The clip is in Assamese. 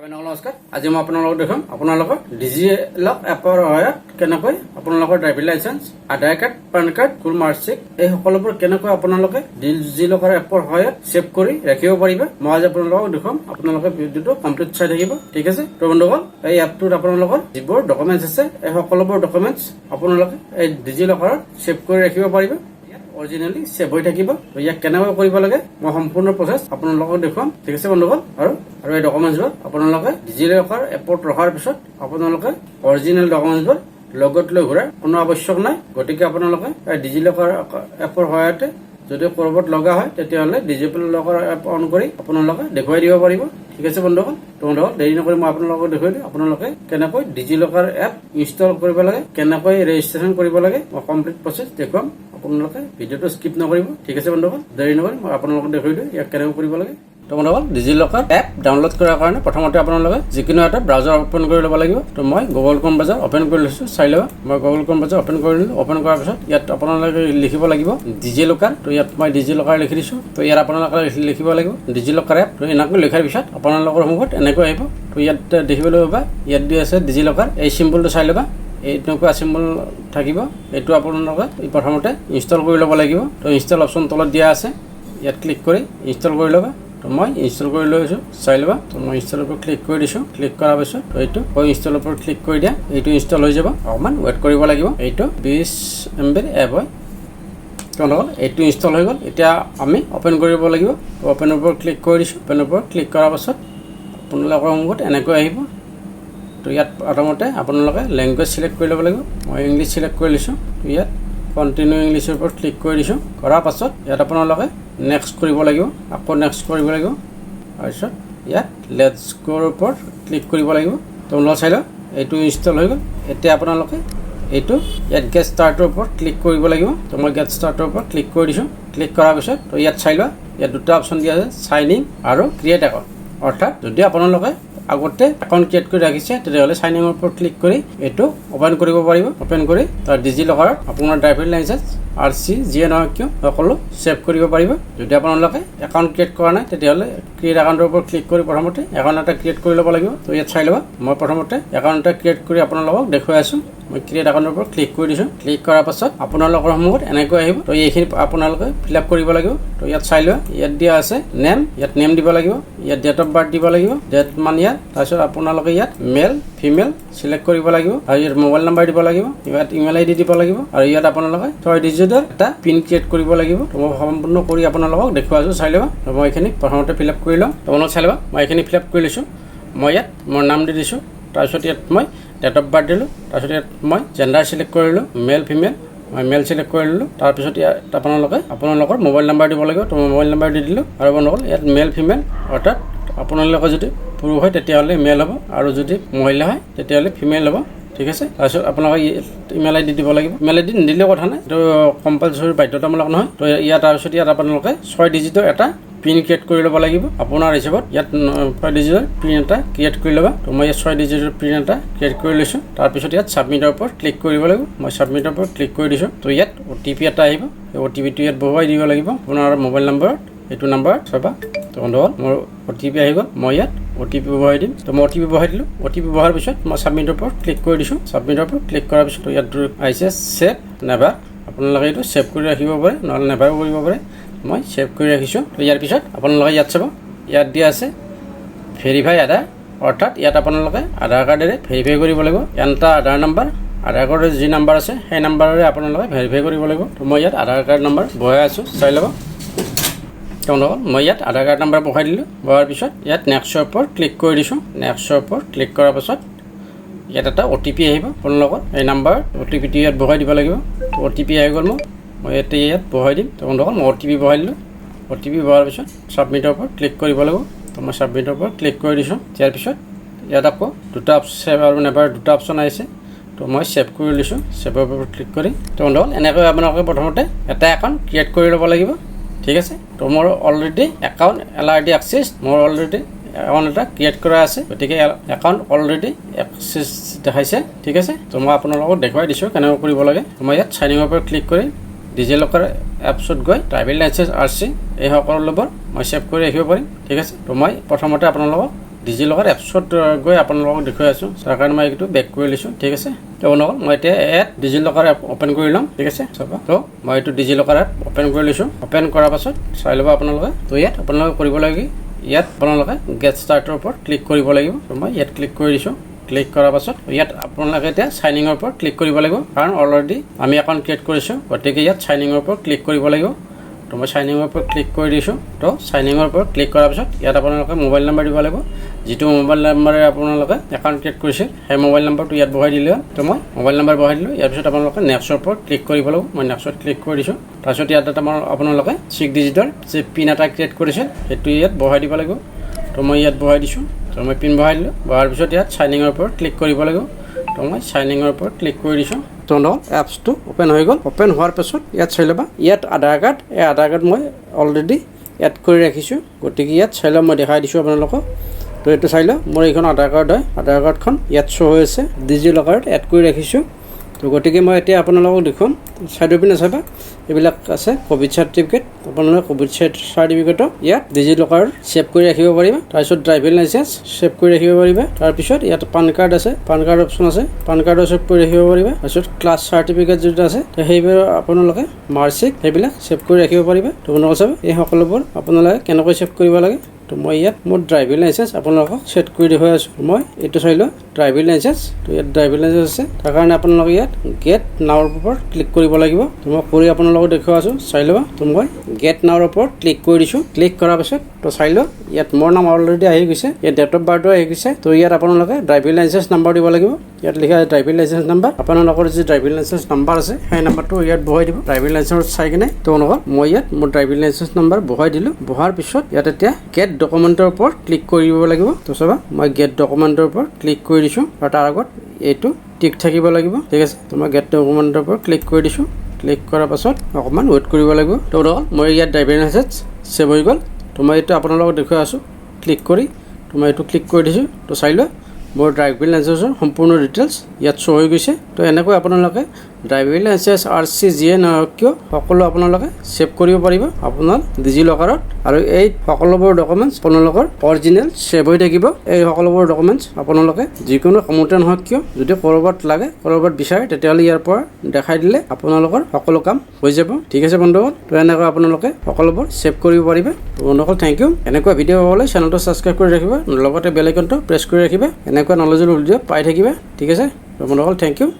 নমস্কাৰ আজি মই আপোনালোকক দেখাম আপোনালোকৰ ডিজিলক এপৰ সহায়ত কেনেকৈ আপোনালোকৰ ড্ৰাইভিং লাইসেন্স আধাৰ কাৰ্ড পান কাৰ্ড ফুল মাৰ্কশিট এই সকলোবোৰ কেনেকৈ আপোনালোকে ডিজিলকৰ এপৰ সহায়ত সেভ কৰি ৰাখিব পাৰিব মই আজি আপোনালোকক দেখাম আপোনালোকে ভিডিওটো কমপ্লিট চাই থাকিব ঠিক আছে তো বন্ধুসকল এই এপটোত আপোনালোকৰ যিবোৰ ডকুমেন্টছ আছে এই সকলোবোৰ ডকুমেন্টছ আপোনালোকে এই ডিজিলকাৰত সেভ কৰি ৰাখিব পাৰিব অৰিজিনালি সেভ হৈ থাকিব তো ইয়াক কেনেকৈ কৰিব লাগে মই সম্পূৰ্ণ প্ৰসেছ আপোনালোকক দেখুৱাম ঠিক আছে বন্ধুসকল আৰু এই ডকুমেন্টছবোৰ আপোনালোকে ডিজিলকাৰ এপত ৰখাৰ পিছত আপোনালোকে অৰিজিনাল ডকুমেন্টছবোৰ লগত লৈ ঘূৰাৰ কোনো আৱশ্যক নাই গতিকে আপোনালোকে এই ডিজিলকাৰ এপৰ সহায়তে যদি কৰবাত লগা হয় তেতিয়াহ'লে ডিজিলকাৰ এপ অন কৰি আপোনালোকে দেখুৱাই দিব পাৰিব ঠিক আছে বন্ধুসকল তো বন্ধুসকল দেৰি নকৰি মই আপোনালোকক দেখুৱাই দিওঁ আপোনালোকে কেনেকৈ ডিজিলকাৰ এপ ইনষ্টল কৰিব লাগে কেনেকৈ ৰেজিষ্ট্ৰেচন কৰিব লাগে মই কমপ্লিট প্ৰচেছ দেখুৱাম আপোনালোকে ভিডিওটো স্কিপ নকৰিব ঠিক আছে বন্ধুসকল দেৰি নকৰি মই আপোনালোকক দেখুৱাই দিওঁ ইয়াক কেনেকৈ কৰিব লাগে তো বন্ধুসকল ডিজিলকাৰ এপ ডাউনলোড কৰাৰ কাৰণে প্ৰথমতে আপোনালোকে যিকোনো এটা ব্ৰাউজাৰ ওপেন কৰি ল'ব লাগিব তো মই গুগল ক্ৰম ব্ৰাউজাৰ ওপেন কৰি লৈছো চাই লবা মই গুগল ক্ৰম ব্ৰাউজাৰ ওপেন কৰি ললো ওপেন কৰাৰ পিছত ইয়াত আপোনালোকে লিখিব লাগিব ডিজিলকাৰ তো ইয়াত মই ডিজিলকাৰ লিখি দিছো তো ইয়াত আপোনালোকে লিখিব লাগিব ডিজিলকাৰ এপ তো এনেকৈ লিখাৰ পিছত আপোনালোকৰ সন্মুখত এনেকৈ আহিব তো ইয়াত দেখিবলৈ পাবা ইয়াত দি আছে ডিজিলকাৰ এই চিম্বলটো চাই ল'বা এইটোকুৱা চিম্বল থাকিব এইটো আপোনালোকে প্ৰথমতে ইনষ্টল কৰি ল'ব লাগিব তো ইনষ্টল অপচন তলত দিয়া আছে ইয়াত ক্লিক কৰি ইনষ্টল কৰি ল'বা তো মই ইনষ্টল কৰি লৈছো চাই ল'বা তো মই ইনষ্টলৰ ওপৰত ক্লিক কৰি দিছো ক্লিক কৰাৰ পিছত এইটো ইনষ্টলৰ ওপৰত ক্লিক কৰি দিয়া এইটো ইনষ্টল হৈ যাব অকমান ৱেট কৰিব লাগিব এইটো 20 MB এপ হয় তো এইটো ইনষ্টল হৈ গ'ল এতিয়া আমি ওপেন কৰিব লাগিব তো ওপেনৰ ওপৰত ক্লিক কৰি দিছো ওপেনৰ ওপৰত ক্লিক কৰাৰ পিছত আপোনালোকৰ সন্মুখত এনেকৈ আহিব তো ইয়াত প্ৰথমতে আপোনালোকে ল্যাঙ্গুৱেজ সিলেক্ট কৰি ল'ব লাগিব মই ইংলিছ সিলেক্ট কৰি লৈছো তো ইয়াত কন্টিনিউ ইংলিছৰ ওপৰত ক্লিক কৰি দিছো কৰাৰ পাছত ইয়াত আপোনালোকে নেক্সট কৰিব লাগিব আকৌ নেক্সট কৰিব লাগিব তাৰপিছত ইয়াত লেটস গোৰ ওপৰত ক্লিক কৰিব লাগিব তো চাই লওক এইটো ইনষ্টল হৈ গ'ল এতিয়া আপোনালোকে এইটো ইয়াত গেট ষ্টাৰ্টৰ ওপৰত ক্লিক কৰিব লাগিব তো মই গেট ষ্টাৰ্টৰ ওপৰত ক্লিক কৰি দিছো ক্লিক কৰাৰ পিছত তো ইয়াত চাই লোৱা ইয়াত দুটা অপচন দিয়া আছে সাইন ইন আৰু ক্ৰিয়েট একাউণ্ট অৰ্থাৎ যদি আপোনালোকে আগতে একাউণ্ট ক্ৰিয়েট কৰি ৰাখিছে তেতিয়াহ'লে সাইন ইনৰ ওপৰত ক্লিক কৰি এইটো ওপেন কৰিব পাৰিব ওপেন কৰি তাৰ ডিজিলকাৰত আপোনাৰ ড্ৰাইভিং লাইসেন্স আৰসি যিয়ে নহওক কিয় সকলো সেভ কৰিব পাৰিব যদি আপোনালোকে একাউণ্ট ক্ৰিয়েট কৰা নাই তেতিয়াহ'লে ক্ৰিয়েট একাউণ্টৰ ওপৰত ক্লিক কৰি প্ৰথমতে একাউণ্ট এটা ক্ৰিয়েট কৰি ল'ব লাগিব তো ইয়াত চাই ল'বা মই প্ৰথমতে একাউণ্ট এটা ক্ৰিয়েট কৰি আপোনালোকক দেখুৱাই আছো মই ক্ৰিয়েট একাউণ্টৰ ওপৰত ক্লিক কৰি দিছো ক্লিক কৰাৰ পাছত আপোনালোকৰ সন্মুখত এনেকৈ আহিব তো এইখিনি আপোনালোকে ফিল আপ কৰিব লাগিব তো ইয়াত চাই লোৱা ইয়াত দিয়া আছে নেম ইয়াত নেম দিব লাগিব ইয়াত ডেট অফ বাৰ্থ দিব লাগিব ডেট মান ইয়াৰ তাৰপিছত আপোনালোকে ইয়াত মেল ফিমেল সিলেক্ট কৰিব লাগিব আৰু ইয়াত মোবাইল নাম্বাৰ দিব লাগিব ইয়াত ইমেইল আইডি দিব লাগিব আৰু ইয়াত আপোনালোকে 6 ডিজিটৰ এটা পিন ক্ৰিয়েট কৰিব লাগিব তো মই সম্পূৰ্ণ কৰি আপোনালোকক দেখুৱাইছো চাই ল'বা তো মই এইখিনি প্ৰথমতে ফিল আপ কৰি লওঁ তোমালোকে চাই ল'বা মই এইখিনি ফিল আপ কৰি লৈছো মই ইয়াত মোৰ নাম দি দিছো তাৰপিছত ইয়াত মই ডেট অফ বাৰ্থ দিলোঁ তাৰপিছত ইয়াত মই জেণ্ডাৰ সিলেক্ট কৰিলোঁ মেল ফিমেল মই মেল সিলেক্ট কৰি ল'লোঁ তাৰপিছত ইয়াত আপোনালোকৰ মোবাইল নাম্বাৰ দিব লাগিব তো মোবাইল নাম্বাৰ দি দিলোঁ আৰু বন্ধুসকল ইয়াত মেল ফিমেল অৰ্থাৎ আপোনালোকে যদি পুৰুষ হয় তেতিয়াহ'লে মেল হ'ব আৰু যদি মহিলা হয় তেতিয়াহ'লে ফিমেল হ'ব ঠিক আছে তাৰপিছত আপোনালোকে ইমেইল আইডি দিব লাগিব ইমেইল আইডি নিদিলেও কথা নাই এইটো কম্পালচৰি বাধ্যতামূলক নহয় তো ইয়াত তাৰপিছত ইয়াত আপোনালোকে 6 ডিজিটৰ এটা পিন ক্ৰিয়েট কৰি ল'ব লাগিব আপোনাৰ হিচাপত ইয়াত 6 ডিজিটৰ পিন এটা ক্ৰিয়েট কৰি ল'বা তো মই ইয়াত 6 ডিজিটৰ পিন এটা ক্ৰিয়েট কৰি লৈছোঁ তাৰপিছত ইয়াত ছাবমিটৰ ওপৰত ক্লিক কৰিব লাগিব মই ছাবমিটৰ ওপৰত ক্লিক কৰি দিছোঁ তো ইয়াত OTP এটা আহিব এই OTPটো ইয়াত বহুৱাই দিব লাগিব আপোনাৰ মোবাইল নম্বৰত এইটো নাম্বাৰত চাবা তো বন্ধুসকল মোৰ OTP আহি গ'ল মই ইয়াত OTP বহুৱাই দিম তো মই OTP বহুৱাই দিলোঁ OTP বহুৱাৰ পিছত মই ছাবমিটৰ ওপৰত ক্লিক কৰি দিছোঁ ছাবমিটৰ ওপৰত ক্লিক কৰাৰ পিছত ইয়াত আহিছে ছেভ নেভাৰ আপোনালোকে এইটো ছেভ কৰি ৰাখিব পাৰে নহ'লে নেভাৰো কৰিব পাৰে মই ছেভ কৰি ৰাখিছোঁ তো ইয়াৰ পিছত আপোনালোকে ইয়াত চাব ইয়াত দিয়া আছে ভেৰিফাই আধাৰ অৰ্থাৎ ইয়াত আপোনালোকে আধাৰ কাৰ্ডেৰে ভেৰিফাই কৰিব লাগিব এটা আধাৰ নম্বৰ আধাৰ কাৰ্ডৰ যি নম্বৰ আছে সেই নম্বৰেৰে আপোনালোকে ভেৰিফাই কৰিব লাগিব তো মই ইয়াত আধাৰ কাৰ্ড নম্বৰ বহাই আছোঁ চাই ল'ব তেওঁলোকক মই ইয়াত আধাৰ কাৰ্ড নম্বৰ বহাই দিলোঁ বহাৰ পিছত ইয়াত নেক্সটৰ ওপৰত ক্লিক কৰি দিছোঁ নেক্সটৰ ওপৰত ক্লিক কৰাৰ পাছত ইয়াত এটা OTP আহিব আপোনালোকৰ এই নাম্বাৰত OTPটো ইয়াত বহাই দিব লাগিব OTP আহি গ'ল মই ইয়াত বহাই দিম তো বন্ধুসকল মই OTP বহাই দিলোঁ OTP বহাৰ পিছত ছাবমিটৰ ওপৰত ক্লিক কৰিব লাগিব তো মই ছাবমিটৰ ওপৰত ক্লিক কৰি দিছোঁ ইয়াৰ পিছত ইয়াত আকৌ দুটা ছেভ আৰু নেভাৰ দুটা অপশ্যন আহিছে তো মই ছেভ কৰি লৈছোঁ ছেভৰ ওপৰত ক্লিক কৰি তো বন্ধুসকল এনেকৈ আপোনালোকে প্ৰথমতে এটা একাউণ্ট ক্ৰিয়েট কৰি ল'ব লাগিব ঠিক আছে তো মোৰ অলৰেডি একাউণ্ট LRD এক্সেছ মোৰ অলৰেডি একাউণ্ট এটা ক্ৰিয়েট কৰা আছে গতিকে একাউণ্ট অলৰেডি এক্সেছ দেখাইছে ঠিক আছে তো মই আপোনালোকক দেখুৱাই দিছোঁ কেনেকৈ কৰিব লাগে মই ইয়াত সাইন ইনৰ ওপৰত ক্লিক কৰি ডিজিলকাৰ এপছত গৈ ড্ৰাইভিং লাইসেন্স আৰসি এই সকলোবোৰ মই সেভ কৰি ৰাখিব পাৰিম ঠিক আছে তো মই প্ৰথমতে আপোনালোকক ডিজিলকাৰ এপছত গৈ আপোনালোকক দেখুৱাই আছোঁ তাৰ কাৰণে মই এইটো বেক কৰি লৈছোঁ ঠিক আছে তো বন্ধুসকল মই এতিয়া ইয়াত ডিজিলকাৰ এপ অ'পেন কৰি ল'ম ঠিক আছে চাব তো মই এইটো ডিজিলকাৰ এপ অ'পেন কৰি লৈছোঁ অ'পেন কৰাৰ পাছত চাই ল'ব আপোনালোকে তো ইয়াত আপোনালোকে কৰিব লাগে ইয়াত আপোনালোকে গেট ষ্টাৰ্টৰ ওপৰত ক্লিক কৰিব লাগিব তো মই ইয়াত ক্লিক কৰি দিছোঁ ক্লিক কৰাৰ পাছত ইয়াত আপোনালোকে এতিয়া চাইনিঙৰ ওপৰত ক্লিক কৰিব লাগিব কাৰণ অলৰেডি আমি একাউণ্ট ক্ৰিয়েট কৰিছোঁ গতিকে ইয়াত চাইনিঙৰ ওপৰত ক্লিক কৰিব লাগিব তো মই চাইনিঙৰ ওপৰত ক্লিক কৰি দিছোঁ তো চাইনিঙৰ ওপৰত ক্লিক কৰাৰ পিছত ইয়াত আপোনালোকে মোবাইল নম্বৰ দিব লাগিব যিটো মোবাইল নম্বৰে আপোনালোকে একাউণ্ট ক্ৰিয়েট কৰিছে সেই মোবাইল নম্বৰটো ইয়াত বহাই দিলে তো মই মোবাইল নম্বৰ বহাই দিলোঁ ইয়াৰ পিছত আপোনালোকে নেক্সটৰ ওপৰত ক্লিক কৰিব লাগিব মই নেক্সটত ক্লিক কৰি দিছোঁ তাৰপিছত ইয়াত এটা আপোনালোকে 6 ডিজিটৰ যে পিন এটা ক্ৰিয়েট কৰিছে সেইটো ইয়াত বহাই দিব লাগিব তো মই ইয়াত বহাই দিছোঁ তো মই পিন বহাই দিলোঁ বহাৰ পিছত ইয়াত চাইনিঙৰ ওপৰত ক্লিক কৰিব লাগিব তো মই চাইনিঙৰ ওপৰত ক্লিক কৰি দিছোঁ তো এপছটো অ'পেন হৈ গ'ল অ'পেন হোৱাৰ পাছত ইয়াত চাই ল'বা ইয়াত আধাৰ কাৰ্ড এই আধাৰ কাৰ্ড মই অলৰেডি এড কৰি ৰাখিছোঁ গতিকে ইয়াত চাই লওঁ মই দেখাই দিছোঁ আপোনালোকক তো এইটো চাই লওঁ মোৰ এইখন আধাৰ কাৰ্ড হয় আধাৰ কাৰ্ডখন ইয়াত শ্ব' হৈ আছে ডিজিলকাৰত এড কৰি ৰাখিছোঁ তো গতিকে মই এতিয়া আপোনালোকক দেখুৱাম চাইডৰ পিনে চাবা এইবিলাক আছে ক'ভিড চাৰ্টিফিকেট আপোনালোকে ক'ভিড চাৰ্টিফিকেটো ইয়াত ডিজিলকাৰত ছেভ কৰি ৰাখিব পাৰিবা তাৰপিছত ড্ৰাইভিং লাইচেঞ্চ ছেভ কৰি ৰাখিব পাৰিবা তাৰপিছত ইয়াত পান কাৰ্ড আছে পান কাৰ্ড অপশ্যন আছে পান কাৰ্ডো ছেভ কৰি ৰাখিব পাৰিবা তাৰপিছত ক্লাছ চাৰ্টিফিকেট যিটো আছে সেইবোৰ আপোনালোকে মাৰ্কশ্বিট সেইবিলাক ছেভ কৰি ৰাখিব পাৰিবা তো আপোনালোকে চাব এই সকলোবোৰ আপোনালোকে কেনেকৈ ছেভ কৰিব লাগে তো মই ইয়াত মোৰ ড্ৰাইভিং লাইচেঞ্চ আপোনালোকক ছেট কৰি দেখুৱাই আছোঁ মই এইটো চাই লওঁ ড্ৰাইভিং লাইচেঞ্চ তো ইয়াত ড্ৰাইভিং লাইচেঞ্চ আছে তাৰ কাৰণে আপোনালোকে ইয়াত গেট নাওৰ ওপৰত ক্লিক কৰিব লাগিব তো মই কৰি আপোনালোকক দেখুৱাই আছোঁ চাই ল'বা তো মই গেট নাওৰ ওপৰত ক্লিক কৰি দিছোঁ ক্লিক কৰাৰ পাছত তো চাই লওঁ ইয়াত মোৰ নাম অলৰেডি আহি গৈছে ইয়াত ডেট অফ বাৰ্থো আহি গৈছে তো ইয়াত আপোনালোকে ড্ৰাইভিং লাইচেঞ্চ নাম্বাৰ দিব লাগিব ইয়াত লিখা ড্ৰাইভিং লাইচেঞ্চ নাম্বাৰ আপোনালোকৰ যি ড্ৰাইভিং লাইচেঞ্চ নাম্বাৰ আছে সেই নাম্বাৰটো ইয়াত বহাই দিব ড্ৰাইভিং লাইচেঞ্চ চাই কিনে তো মই ইয়াত মোৰ ড্ৰাইভিং লাইচেঞ্চ নাম্বাৰ বহাই দিলোঁ বহাৰ পিছত ইয়াত এতিয়া গেট ডকুমেণ্টৰ ওপৰত ক্লিক কৰিব লাগিব তো চাবা মই গেট ডকুমেণ্টৰ ওপৰত ক্লিক কৰি দিছোঁ আৰু তাৰ আগত এইটো টিক থাকিব লাগিব ঠিক আছে তো মই গেট ডকুমেণ্টৰ ওপৰত ক্লিক কৰি দিছোঁ ক্লিক কৰাৰ পাছত অকণমান ৱেইট কৰিব লাগিব তো মই ইয়াত ড্ৰাইভিং লাইচেঞ্চ ছেভ হৈ গ'ল তো মই এইটো আপোনালোকক দেখুৱাই আছোঁ ক্লিক কৰি তো মই এইটো ক্লিক কৰি দিছোঁ তো চাই লোৱা মোৰ ড্ৰাইভিং লাইচেঞ্চৰ সম্পূৰ্ণ ডিটেইলছ ইয়াত শ্ব' হৈ গৈছে তো এনেকৈ আপোনালোকে ড্ৰাইভিং লাইচেঞ্চ RC যিয়ে নহওক কিয় সকলো আপোনালোকে ছেভ কৰিব পাৰিব আপোনাৰ ডিজিলকাৰত আৰু এই সকলোবোৰ ডকুমেণ্টছ আপোনালোকৰ অৰিজিনেল ছেভ হৈ থাকিব এই সকলোবোৰ ডকুমেণ্টছ আপোনালোকে যিকোনো সময়তে নহওক কিয় যদি ক'ৰবাত লাগে ক'ৰবাত বিচাৰে তেতিয়াহ'লে ইয়াৰ পৰা দেখাই দিলে আপোনালোকৰ সকলো কাম হৈ যাব ঠিক আছে বন্ধুসকল তো এনেকৈ আপোনালোকে সকলোবোৰ ছেভ কৰিব পাৰিব বন্ধুসকল থেংক ইউ এনেকুৱা ভিডিঅ' পাবলৈ চেনেলটো ছাবস্ক্ৰাইব কৰি ৰাখিব লগতে বেল আইকনটো প্ৰেছ কৰি ৰাখিব এনেকুৱা নলেজৰ ভিডিঅ' পাই থাকিবা ঠিক আছে বন্ধুসকল থেংক ইউ